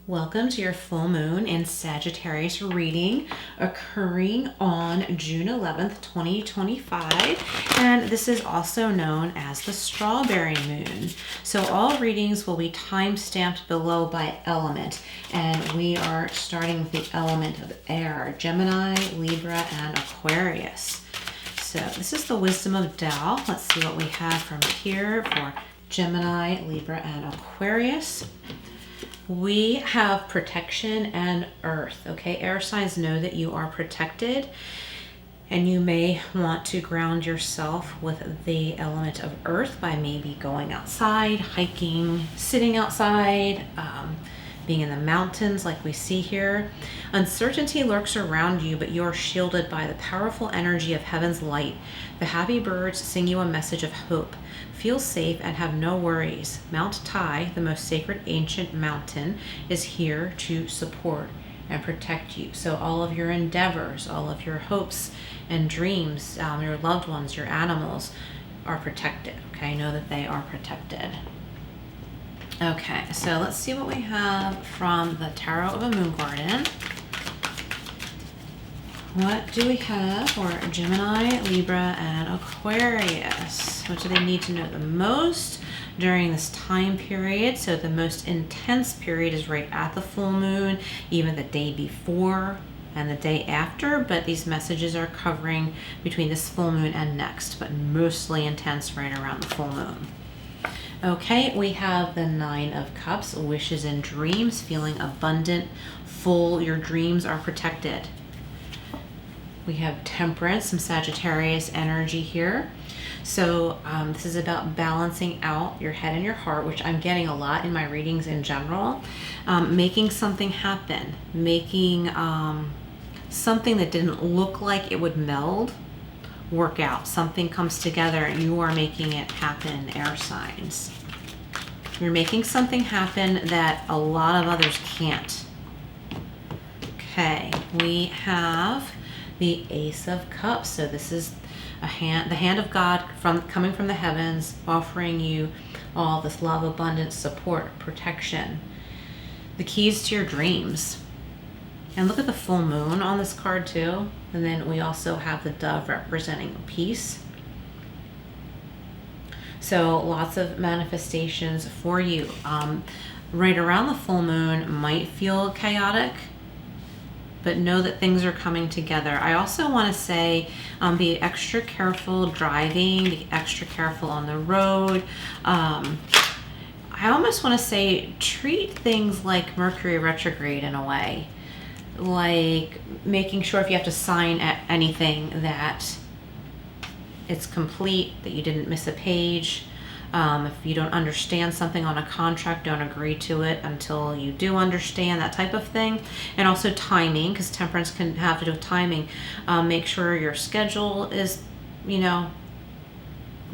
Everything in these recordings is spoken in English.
Welcome to your full moon and Sagittarius reading occurring on June 11th, 2025. And this is also known as the strawberry moon. So all readings will be time stamped below by element. And we are starting with the element of air, Gemini, Libra, and Aquarius. So this is the wisdom of Tao. Let's see what we have from here for Gemini, Libra, and Aquarius. We have protection and earth, okay? Air signs know that you are protected, and you may want to ground yourself with the element of earth by maybe going outside, hiking, sitting outside, being in the mountains like we see here. Uncertainty lurks around you, but you are shielded by the powerful energy of heaven's light. The happy birds sing you a message of hope. Feel safe and have no worries. Mount Tai, the most sacred ancient mountain, is here to support and protect you. So all of your endeavors, all of your hopes and dreams, your loved ones, your animals are protected. Okay, know that they are protected. Okay, so let's see what we have from the Tarot of a Moon Garden. What do we have for Gemini, Libra, and Aquarius? What do they need to know the most during this time period? So the most intense period is right at the full moon, even the day before and the day after, but these messages are covering between this full moon and next, but mostly intense right around the full moon. Okay, we have the Nine of Cups, wishes and dreams, feeling abundant, full. Your dreams are protected. We have Temperance, some Sagittarius energy here. So this is about balancing out your head and your heart, which I'm getting a lot in my readings in general. Making something happen, making something that didn't look like it would meld work out. Something comes together and you are making it happen, air signs. You're making something happen that a lot of others can't. Okay, we have the Ace of Cups. So this is the hand of God coming from the heavens, offering you all this love, abundance, support, protection. The keys to your dreams. And look at the full moon on this card too. And then we also have the dove representing peace. So lots of manifestations for you. Right around the full moon might feel chaotic, but know that things are coming together. I also want to say be extra careful driving, be extra careful on the road. I almost want to say treat things like Mercury retrograde in a way. Like making sure if you have to sign at anything that it's complete, that you didn't miss a page. If you don't understand something on a contract, don't agree to it until you do understand, that type of thing. And also timing, because Temperance can have to do with timing. Make sure your schedule is,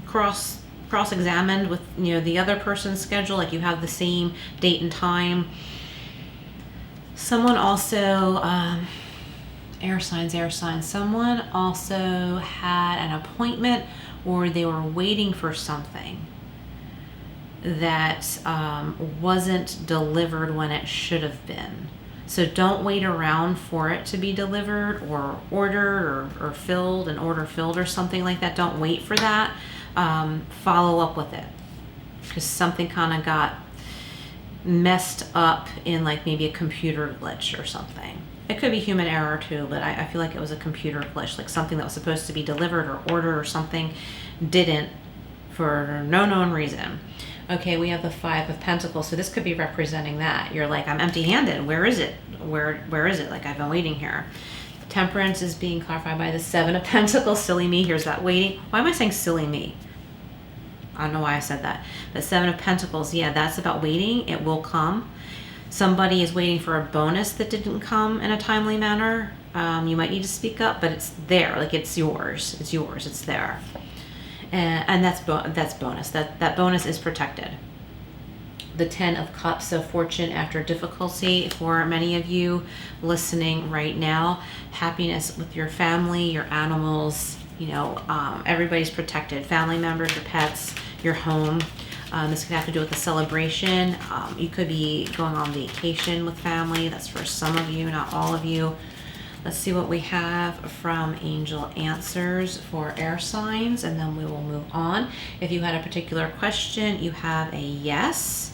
cross-examined with, the other person's schedule, like you have the same date and time. Someone also, air signs, someone also had an appointment or they were waiting for something that wasn't delivered when it should have been. So don't wait around for it to be delivered or ordered or filled, an order filled or something like that. Don't wait for that. Follow up with it, because something kind of got messed up in like maybe a computer glitch or something. It could be human error too, but I feel like it was a computer glitch, like something that was supposed to be delivered or ordered or something didn't for no known reason. Okay, we have the Five of Pentacles, so this could be representing that. You're like, I'm empty-handed. Where is it? Where is it? Like, I've been waiting here. Temperance is being clarified by the Seven of Pentacles. Silly me, here's that waiting. Why am I saying silly me? I don't know why I said that. The Seven of Pentacles, yeah, that's about waiting. It will come. Somebody is waiting for a bonus that didn't come in a timely manner. You might need to speak up, but it's there. Like, it's yours. It's yours. It's there. And that's bonus. That bonus is protected. The Ten of Cups, so fortune after difficulty for many of you listening right now. Happiness with your family, your animals, everybody's protected. Family members, your pets, your home. This could have to do with a celebration. You could be going on vacation with family. That's for some of you, not all of you. Let's see what we have from Angel Answers for air signs, and then we will move on. If you had a particular question, you have a yes.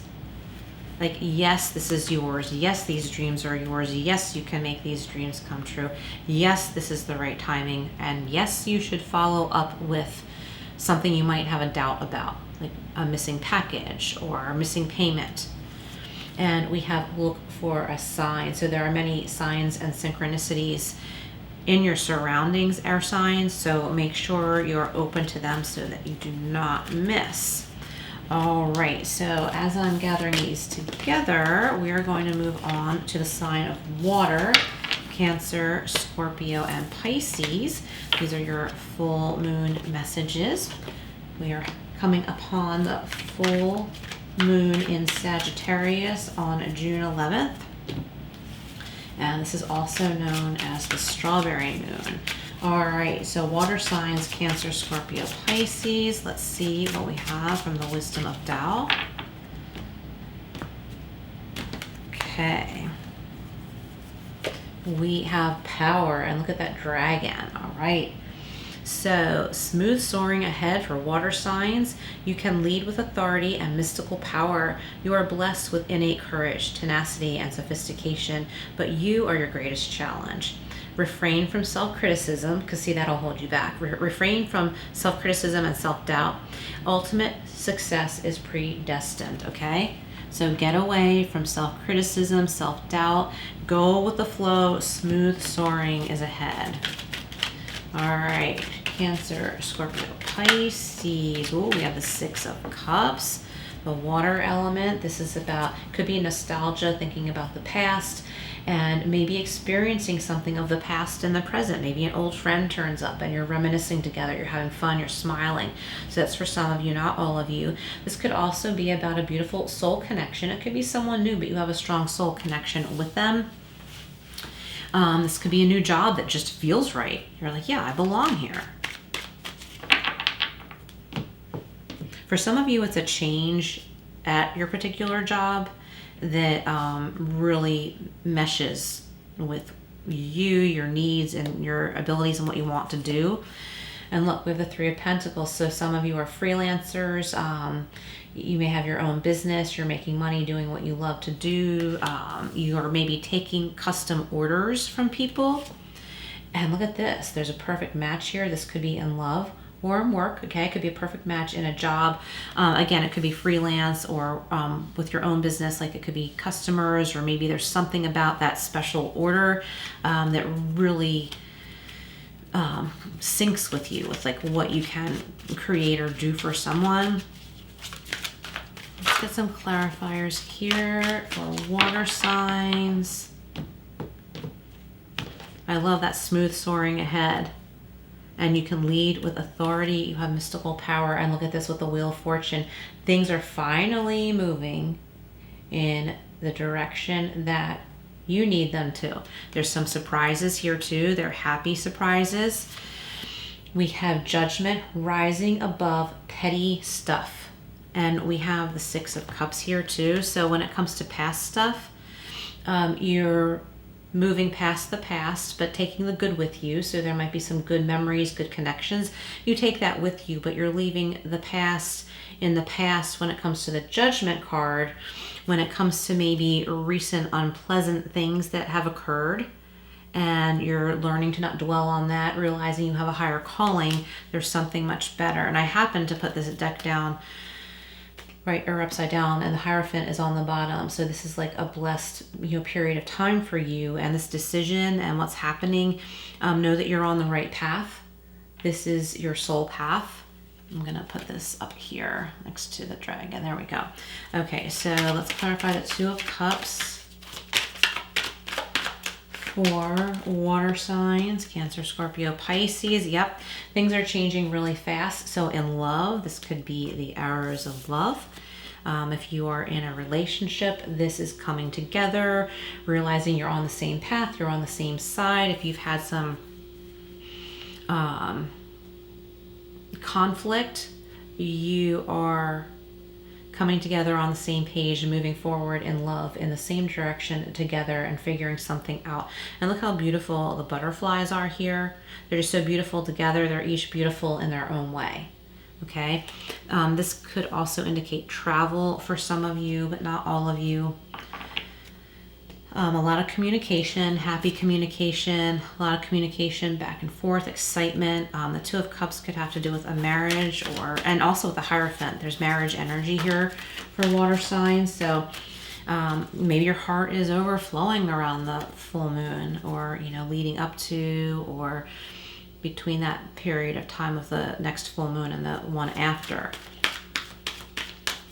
Like, yes, this is yours. Yes, these dreams are yours. Yes, you can make these dreams come true. Yes, this is the right timing. And yes, you should follow up with something you might have a doubt about, like a missing package or a missing payment. And we have look for a sign. So there are many signs and synchronicities in your surroundings, air signs. So make sure you're open to them so that you do not miss. All right, so as I'm gathering these together, we are going to move on to the sign of water, Cancer, Scorpio, and Pisces. These are your full moon messages. We are coming upon the full moon in Sagittarius on June 11th. And this is also known as the strawberry moon. All right, so water signs, Cancer, Scorpio, Pisces. Let's see what we have from the Wisdom of Tao. Okay. We have power, and look at that dragon. All right. So, smooth soaring ahead for water signs. You can lead with authority and mystical power. You are blessed with innate courage, tenacity, and sophistication, but you are your greatest challenge. Refrain from self-criticism, because see, that'll hold you back. Refrain from self-criticism and self-doubt. Ultimate success is predestined, okay? So get away from self-criticism, self-doubt. Go with the flow. Smooth soaring is ahead. All right, Cancer, Scorpio, Pisces. Oh, we have the Six of Cups, the water element. This is about, could be nostalgia, thinking about the past, and maybe experiencing something of the past in the present. Maybe an old friend turns up and you're reminiscing together, you're having fun, you're smiling. So that's for some of you, not all of you. This could also be about a beautiful soul connection. It could be someone new, but you have a strong soul connection with them. This could be a new job that just feels right. You're like, yeah, I belong here. For some of you, it's a change at your particular job that really meshes with you, your needs, and your abilities and what you want to do. And look, we have the Three of Pentacles. So some of you are freelancers. You may have your own business. You're making money doing what you love to do. You are maybe taking custom orders from people. And look at this. There's a perfect match here. This could be in love or in work. Okay, it could be a perfect match in a job. Again, it could be freelance or with your own business. Like it could be customers, or maybe there's something about that special order that really syncs with you, with like what you can create or do for someone. Let's get some clarifiers here for water signs. I love that smooth soaring ahead. And you can lead with authority. You have mystical power. And look at this with the Wheel of Fortune. Things are finally moving in the direction that you need them to. There's some surprises here too. They're happy surprises. We have Judgment, rising above petty stuff. And we have the Six of Cups here too. So when it comes to past stuff, you're moving past the past, but taking the good with you. So there might be some good memories, good connections. You take that with you, but you're leaving the past in the past when it comes to the Judgment card, when it comes to maybe recent unpleasant things that have occurred. And you're learning to not dwell on that, realizing you have a higher calling. There's something much better. And I happen to put this deck down right, or upside down, and the Hierophant is on the bottom. So this is like a blessed, period of time for you, and this decision and what's happening. Know that you're on the right path. This is your soul path. I'm gonna put this up here next to the dragon. There we go. Okay, so let's clarify the Two of Cups for water signs, Cancer, Scorpio, Pisces. Yep, things are changing really fast. So in love, this could be the arrows of love. If you are in a relationship, this is coming together, realizing you're on the same path, you're on the same side. If you've had some conflict, you are coming together on the same page and moving forward in love in the same direction together and figuring something out. And look how beautiful the butterflies are here. They're just so beautiful together. They're each beautiful in their own way. Okay. This could also indicate travel for some of you, but not all of you. A lot of communication, happy communication, a lot of communication back and forth, excitement. The Two of Cups could have to do with a marriage, and also with the Hierophant. There's marriage energy here for water signs. So maybe your heart is overflowing around the full moon, or, you know, leading up to, or between that period of time of the next full moon and the one after.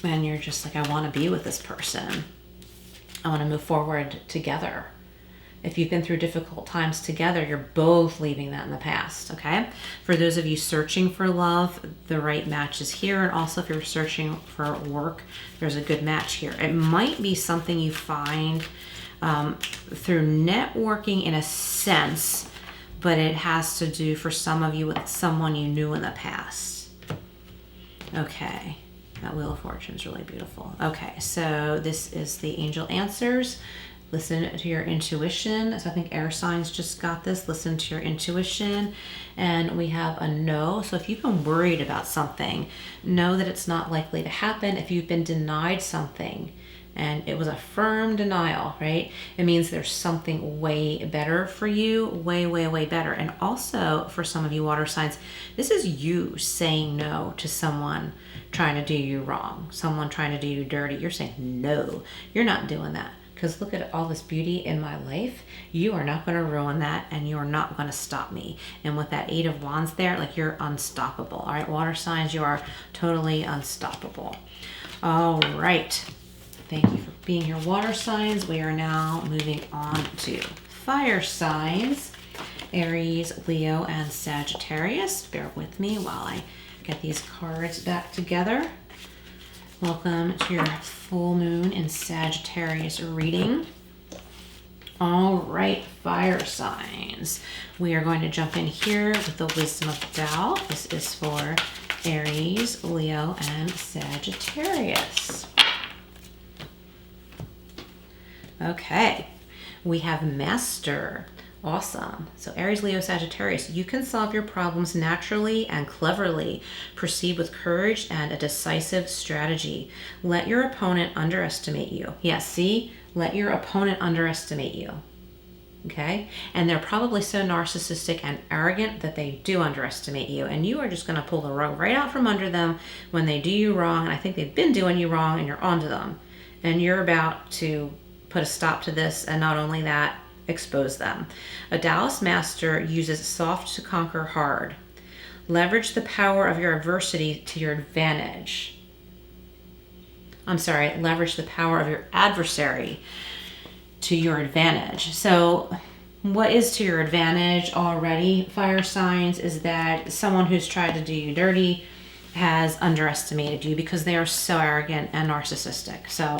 And you're just like, I want to be with this person. I want to move forward together. If you've been through difficult times together, you're both leaving that in the past, okay? For those of you searching for love, the right match is here. And also if you're searching for work, there's a good match here. It might be something you find through networking in a sense, but it has to do for some of you with someone you knew in the past. Okay. That Wheel of Fortune is really beautiful. Okay, so this is the angel answers. Listen to your intuition. So I think air signs just got this. Listen to your intuition. And we have a no. So if you've been worried about something, know that it's not likely to happen. If you've been denied something and it was a firm denial, right? It means there's something way better for you, way, way, way better. And also for some of you water signs, this is you saying no to someone trying to do you wrong, someone trying to do you dirty. You're saying, no, you're not doing that. Because look at all this beauty in my life. You are not going to ruin that, and you are not going to stop me. And with that 8 of Wands there, like, you're unstoppable. All right, water signs, you are totally unstoppable. All right. Thank you for being here, water signs. We are now moving on to fire signs. Aries, Leo, and Sagittarius. Bear with me while I get these cards back together. Welcome to your full moon in Sagittarius reading. All right, fire signs. We are going to jump in here with the wisdom of Tao. This is for Aries, Leo, and Sagittarius. Okay, we have Master. Awesome. So Aries, Leo, Sagittarius, you can solve your problems naturally and cleverly. Proceed with courage and a decisive strategy. Let your opponent underestimate you. Yes, see? Let your opponent underestimate you. Okay? And they're probably so narcissistic and arrogant that they do underestimate you. And you are just going to pull the rug right out from under them when they do you wrong. And I think they've been doing you wrong, and you're onto them. And you're about to put a stop to this. And not only that, expose them. A Taoist master uses soft to conquer hard. Leverage the power of your adversity to your advantage. Leverage the power of your adversary to your advantage. So what is to your advantage already, fire signs, is that someone who's tried to do you dirty has underestimated you because they are so arrogant and narcissistic. So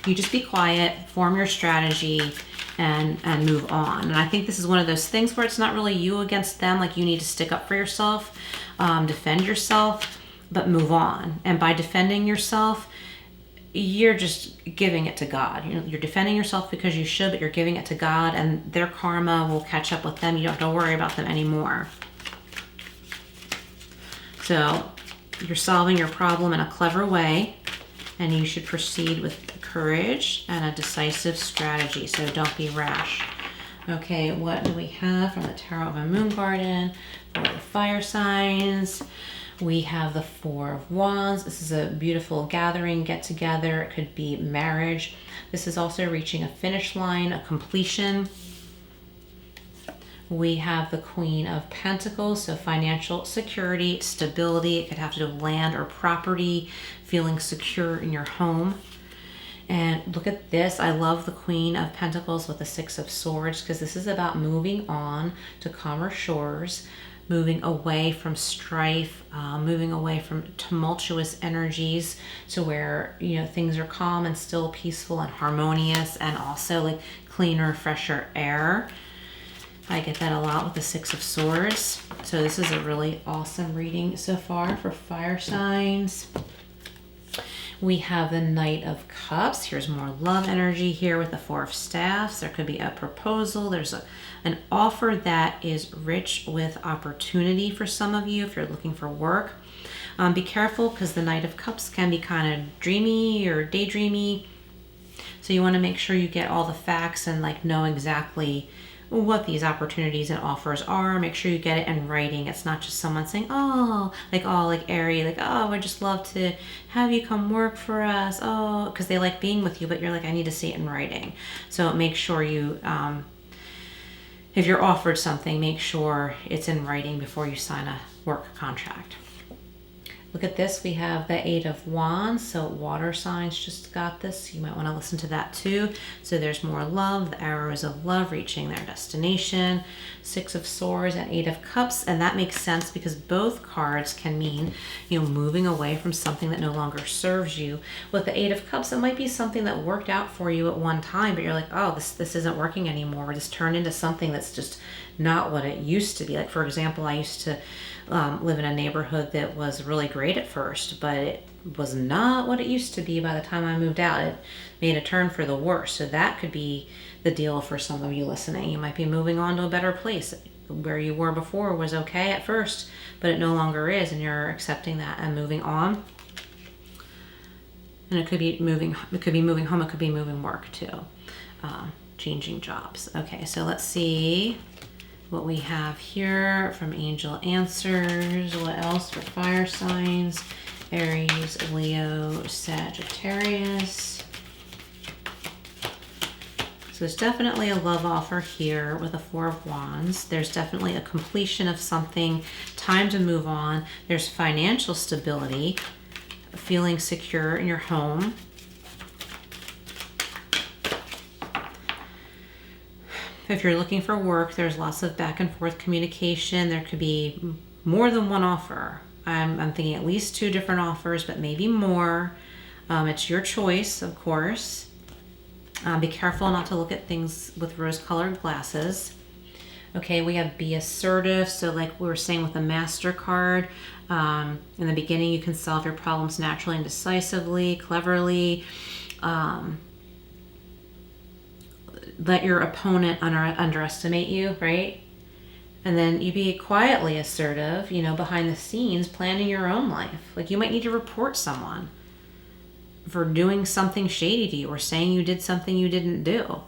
you just be quiet, form your strategy, and move on. And I think this is one of those things where it's not really you against them. Like, you need to stick up for yourself, defend yourself, but move on. And by defending yourself, you're just giving it to God. You know, you're defending yourself because you should, but you're giving it to God, and their karma will catch up with them. You don't have to worry about them anymore. So you're solving your problem in a clever way, and you should proceed with courage and a decisive strategy. So don't be rash. Okay, what do we have from the Tarot of a Moon Garden for the fire signs? We have the 4 of Wands. This is a beautiful gathering, get together. It could be marriage. This is also reaching a finish line, a completion. We have the Queen of Pentacles, so financial security, stability. It could have to do with land or property, feeling secure in your home. And look at this. I love the Queen of Pentacles with the 6 of Swords, because this is about moving on to calmer shores, moving away from strife, moving away from tumultuous energies to where, you know, things are calm and still peaceful and harmonious, and also like cleaner, fresher air. I get that a lot with the 6 of Swords. So this is a really awesome reading so far for fire signs. We have the Knight of Cups. Here's more love energy here with the Four of Staffs. There could be a proposal. There's an offer that is rich with opportunity for some of you if you're looking for work. Be careful because the Knight of Cups can be kind of dreamy or daydreamy. So you want to make sure you get all the facts and like know exactly what these opportunities and offers are. Make sure you get it in writing. It's not just someone saying, oh, like airy, like, oh, I'd just love to have you come work for us. Oh, because they like being with you, but you're like, I need to see it in writing. So make sure you, if you're offered something, make sure it's in writing before you sign a work contract. Look at this, we have the Eight of Wands, so water signs just got this. You might want to listen to that too. So there's more love, the arrows of love reaching their destination, Six of Swords and Eight of Cups, and that makes sense because both cards can mean, you know, moving away from something that no longer serves you. With the Eight of Cups, it might be something that worked out for you at one time, but you're like, oh, this isn't working anymore. This turned into something that's just not what it used to be. Like, for example, I used to live in a neighborhood that was really great at first, but it was not what it used to be by the time I moved out. It made a turn for the worse. So that could be the deal for some of you listening. You might be moving on to a better place. Where you were before was okay at first, but it no longer is, and you're accepting that and moving on. And it could be moving home, it could be moving work too. Changing jobs. Okay, so let's see what we have here from Angel Answers. What else for fire signs? Aries, Leo, Sagittarius. So there's definitely a love offer here with a Four of Wands. There's definitely a completion of something, time to move on. There's financial stability, feeling secure in your home. If you're looking for work, there's lots of back and forth communication. There could be more than one offer. I'm thinking at least 2 different offers, but maybe more. It's your choice, of course. Be careful not to look at things with rose-colored glasses. Okay, we have be assertive. So like we were saying with the Master card, in the beginning you can solve your problems naturally and decisively, cleverly. Let your opponent underestimate you, right? And then you be quietly assertive, you know, behind the scenes, planning your own life. Like you might need to report someone for doing something shady to you or saying you did something you didn't do.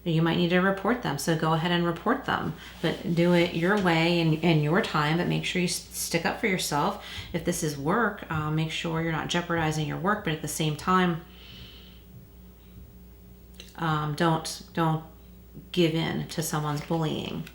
You might need to report them. So go ahead and report them, but do it your way and your time, but make sure you stick up for yourself. If this is work, make sure you're not jeopardizing your work, but at the same time, don't give in to someone's bullying.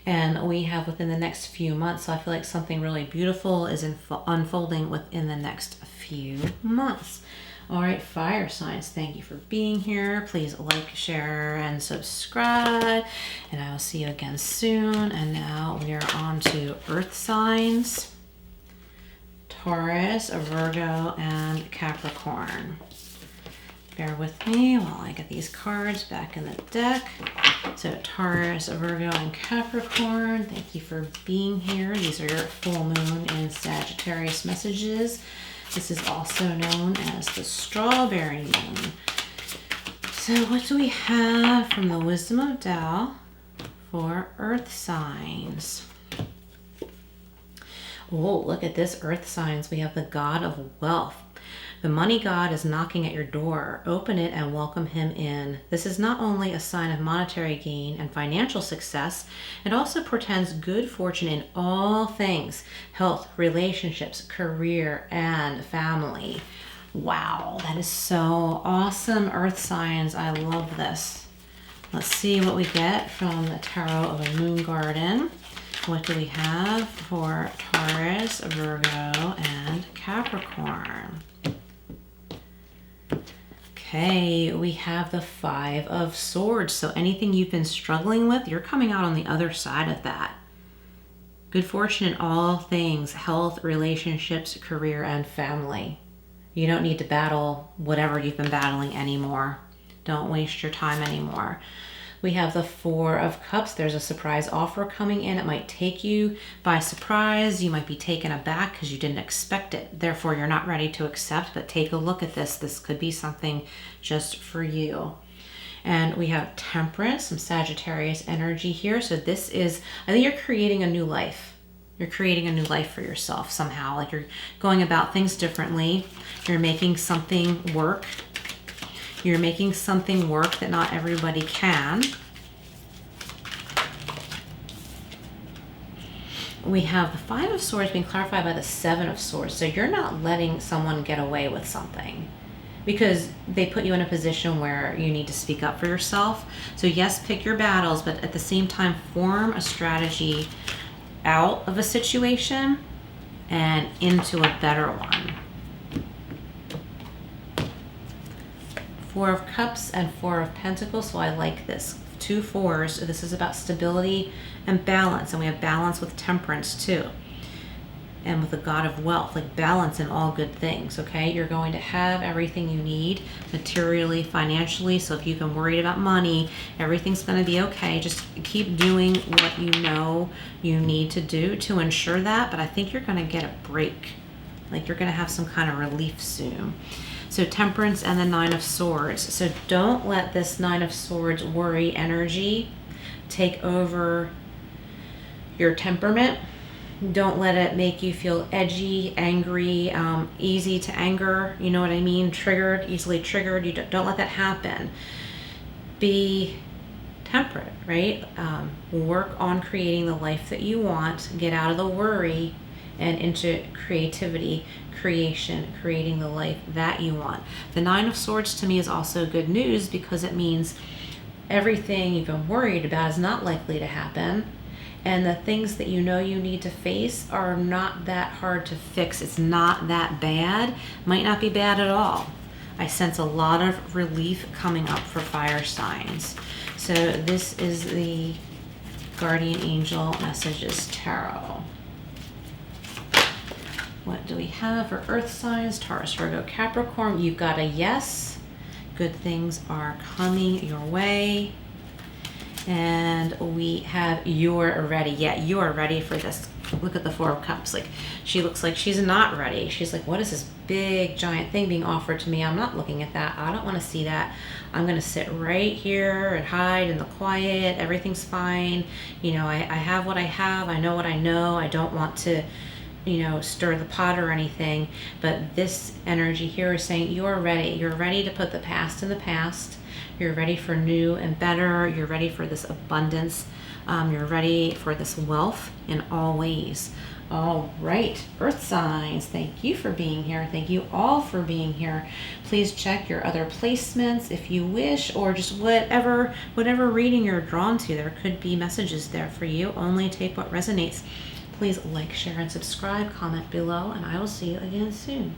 And we have within the next few months, so I feel like something really beautiful is unfolding within the next few months. All right, fire signs, thank you for being here. Please like, share, and subscribe. And I will see you again soon. And now we are on to earth signs. Taurus, Virgo, and Capricorn. Bear with me while I get these cards back in the deck. So Taurus, Virgo, and Capricorn, thank you for being here. These are your full moon and Sagittarius messages. This is also known as the strawberry moon. So what do we have from the Wisdom of Tao for earth signs? Oh, look at this, earth signs. We have the God of Wealth. The money god is knocking at your door. Open it and welcome him in. This is not only a sign of monetary gain and financial success, it also portends good fortune in all things: health, relationships, career, and family. Wow, that is so awesome, earth signs. I love this. Let's see what we get from the Tarot of a Moon Garden. What do we have for Taurus, Virgo, and Capricorn? Okay, we have the Five of Swords. So anything you've been struggling with, you're coming out on the other side of that. Good fortune in all things: health, relationships, career, and family. You don't need to battle whatever you've been battling anymore. Don't waste your time anymore. We have the Four of Cups. There's a surprise offer coming in. It might take you by surprise. You might be taken aback because you didn't expect it. Therefore, you're not ready to accept, but take a look at this. This could be something just for you. And we have Temperance, some Sagittarius energy here. So this is, I think you're creating a new life. You're creating a new life for yourself somehow. Like you're going about things differently. You're making something work. You're making something work that not everybody can. We have the Five of Swords being clarified by the Seven of Swords. So you're not letting someone get away with something because they put you in a position where you need to speak up for yourself. So yes, pick your battles, but at the same time, form a strategy out of a situation and into a better one. Four of Cups and Four of Pentacles. So I like this. 2 fours. This is about stability and balance. And we have balance with Temperance too. And with the God of Wealth, like balance in all good things, okay? You're going to have everything you need materially, financially. So if you've been worried about money, everything's going to be okay. Just keep doing what you know you need to do to ensure that. But I think you're going to get a break. Like you're going to have some kind of relief soon. So Temperance and the Nine of Swords. So don't let this Nine of Swords worry energy take over your temperament. Don't let it make you feel edgy, angry, easy to anger. You know what I mean? Triggered, easily triggered. You don't let that happen. Be temperate, right? Work on creating the life that you want. Get out of the worry and into creativity, creation, creating the life that you want. The Nine of Swords to me is also good news because it means everything you've been worried about is not likely to happen. And the things that you know you need to face are not that hard to fix. It's not that bad. Might not be bad at all. I sense a lot of relief coming up for fire signs. So this is the Guardian Angel Messages Tarot. What do we have for earth signs? Taurus, Virgo, Capricorn. You've got a yes. Good things are coming your way. And we have you're ready. Yeah, you are ready for this. Look at the Four of Cups. Like she looks like she's not ready. She's like, what is this big giant thing being offered to me? I'm not looking at that. I don't want to see that. I'm going to sit right here and hide in the quiet. Everything's fine. You know, I have what I have. I know what I know. I don't want to, you know, stir the pot or anything. But this energy here is saying you're ready. You're ready to put the past in the past. You're ready for new and better. You're ready for this abundance. You're ready for this wealth in all ways. All right, earth signs, thank you for being here. Thank you all for being here. Please check your other placements if you wish, or just whatever reading you're drawn to. There could be messages there for you. Only take what resonates. Please like, share, and subscribe. Comment below, and I will see you again soon.